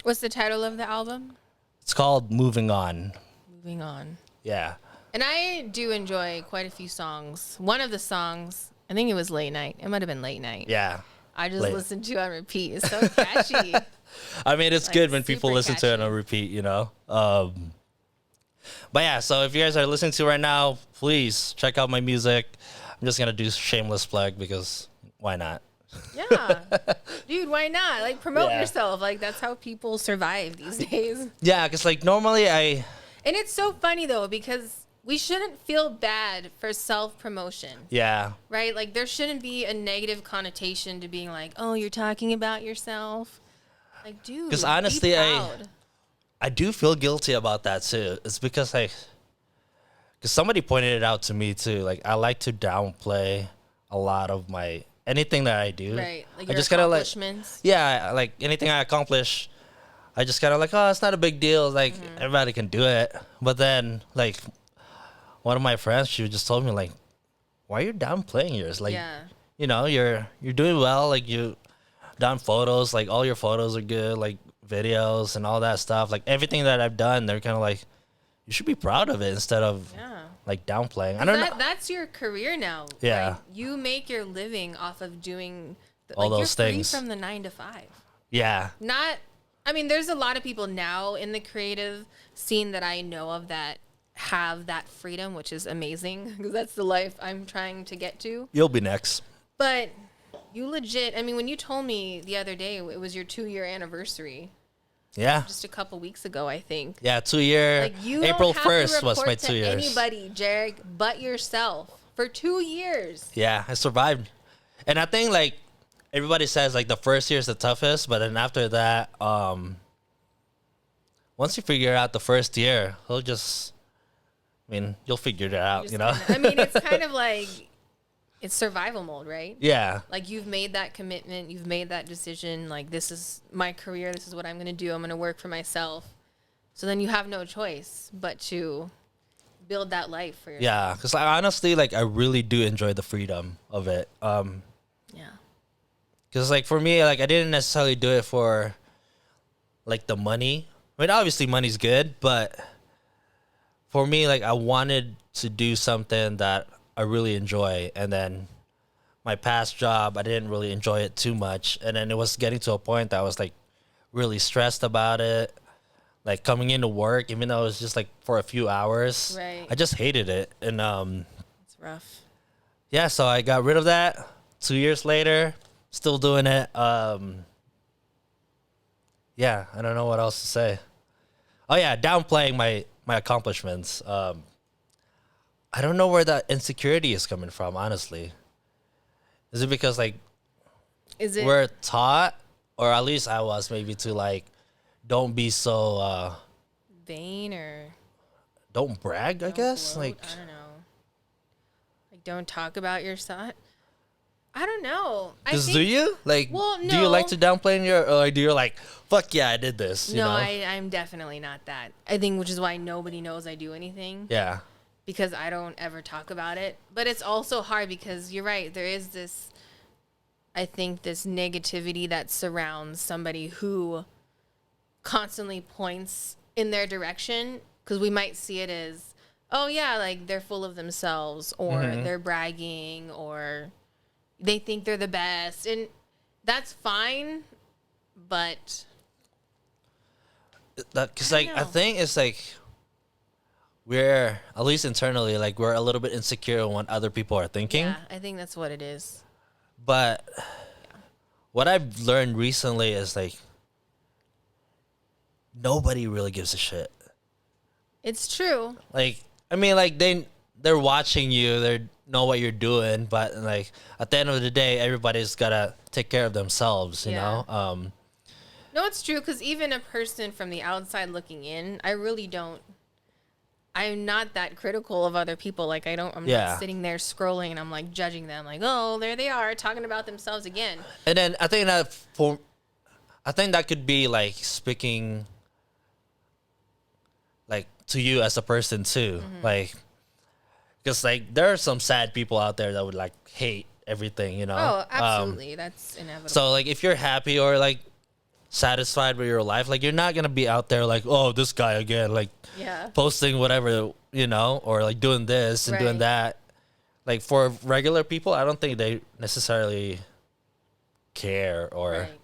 What's the title of the album? It's called Moving On. Moving On. Yeah. And I do enjoy quite a few songs. One of the songs, I think it was Late Night. It might have been Late Night. Yeah. I just listened to it on repeat. It's so catchy. I mean, it's Like, good when people super listen to it catchy. on repeat, you know? But yeah, so if you guys are listening to it right now, please check out my music. I'm just going to do shameless plug because why not? Yeah. Dude, why not? Like, promote Yeah. yourself. Like, that's how people survive these days. Yeah, because like normally And it's so funny, though, because we shouldn't feel bad for self-promotion, yeah. right? Like, there shouldn't be a negative connotation to being like, oh, you're talking about yourself. Like, dude, 'Cause honestly, be proud. I do feel guilty about that too. It's because because somebody pointed it out to me too. Like I like to downplay a lot of my anything that I do. Right, like I your just kind of like, accomplishments. yeah, like anything I accomplish, I just kind of like, oh, it's not a big deal. Like everybody can do it. But then like one of my friends, she just told me like, why are you downplaying yours? Like, Yeah. you know, you're doing well. Like you done photos, like all your photos are good, like videos and all that stuff. Like everything that I've done, they're kind of like, you should be proud of it instead of Yeah. like downplaying. I don't know. That's your career now. Yeah. Like, you make your living off of doing All like, those you're things. free from the 9 to 5. Yeah. I mean, there's a lot of people now in the creative scene that I know of that have that freedom, which is amazing because that's the life I'm trying to get to. You'll be next. But you legit, I mean, when you told me the other day it was your 2-year anniversary, Yeah. just a couple weeks ago, I think. Yeah, 2 year. Like, you April don't have 1st to was report my to 2 years. anybody, JERiCK, but yourself for 2 years. Yeah, I survived. And I think like everybody says like the first year is the toughest, but then after that, once you figure out the first year, you'll figure it out, you know? I mean, it's kind of like it's survival mode, right? Yeah. Like, you've made that commitment, you've made that decision, like, this is my career, this is what I'm going to do, I'm going to work for myself. So then you have no choice but to build that life for yourself. Yeah, because like, honestly, like I really do enjoy the freedom of it. Yeah. Because like for me, like I didn't necessarily do it for like the money. I mean, obviously money's good, but for me, like I wanted to do something that I really enjoy. And then my past job, I didn't really enjoy it too much. And then it was getting to a point that I was like really stressed about it. Like coming into work, even though it was just like for a few hours, Right. I just hated it. And It's rough. yeah, so I got rid of that. 2 years later, still doing it. Yeah, I don't know what else to say. Oh yeah, downplaying my accomplishments. I don't know where that insecurity is coming from, honestly. Is it because like Is it we're taught, or at least I was maybe to like, don't be so vain or don't brag, I guess. bloat? Like I don't know. Like, don't talk about yourself. I don't know. because do you like? Well, Do you like no. to downplay in your, or do you like, fuck yeah, I did this? You No, know? I'm definitely not that. I think, which is why nobody knows I do anything. Yeah. Because I don't ever talk about it. But it's also hard because you're right. There is this, I think, this negativity that surrounds somebody who constantly points in their direction. Because we might see it as, oh, yeah, like they're full of themselves, or they're bragging, or they think they're the best. And that's fine. But Because I like don't I know. think it's like we're, at least internally, like we're a little bit insecure on what other people are thinking. yeah, I think that's what it is. But what I've learned recently is like nobody really gives a shit. It's true. Like I mean, like they're watching you, they know what you're doing, but like at the end of the day, everybody's gotta take care of themselves, you Yeah. know. No, it's true, because even a person from the outside looking in, I really don't. I'm not that critical of other people. Like, I'm Yeah. not sitting there scrolling and I'm like judging them. Like, oh, there they are talking about themselves again. And then I think that could be like speaking like to you as a person too, like because like there are some sad people out there that would like hate everything, you know. Oh, absolutely. That's inevitable. So like if you're happy or like satisfied with your life. Like, you're not gonna be out there like, oh, this guy again, like Yeah. posting whatever, or like doing this and doing Right. that. Like, for regular people, I don't think they necessarily care or Right.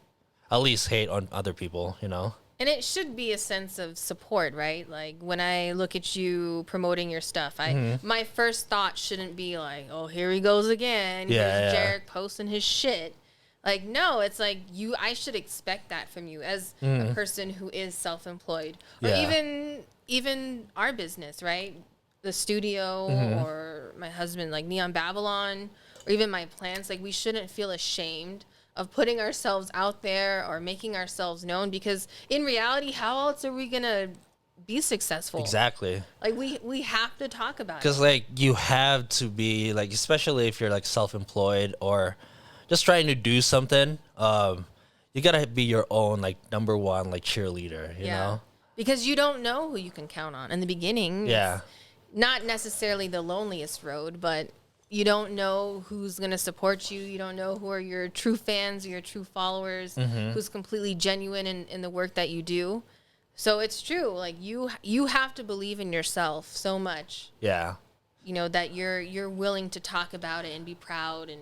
at least hate on other people. And it should be a sense of support, right? Like when I look at you promoting your stuff, my first thought shouldn't be like, "Oh, here he goes again. Here's Yeah. JERiCK posting his shit." Like, no, it's like I should expect that from you as a person who is self-employed, or Yeah. even our business, right? The studio or my husband, like Neon Babylon, or even my plants. Like, we shouldn't feel ashamed of putting ourselves out there or making ourselves known, because in reality, how else are we gonna be successful? Exactly. Like, we have to talk about it. Because, like, you have to be, like, especially if you're, like, self-employed or just trying to do something, you gotta be your own, like, number one, like, cheerleader, you know? Because you don't know who you can count on in the beginning. Yeah. It's not necessarily the loneliest road, but you don't know who's going to support you. You don't know who are your true fans or your true followers, who's completely genuine in the work that you do. So it's true. Like, you have to believe in yourself so much, Yeah. that you're willing to talk about it and be proud and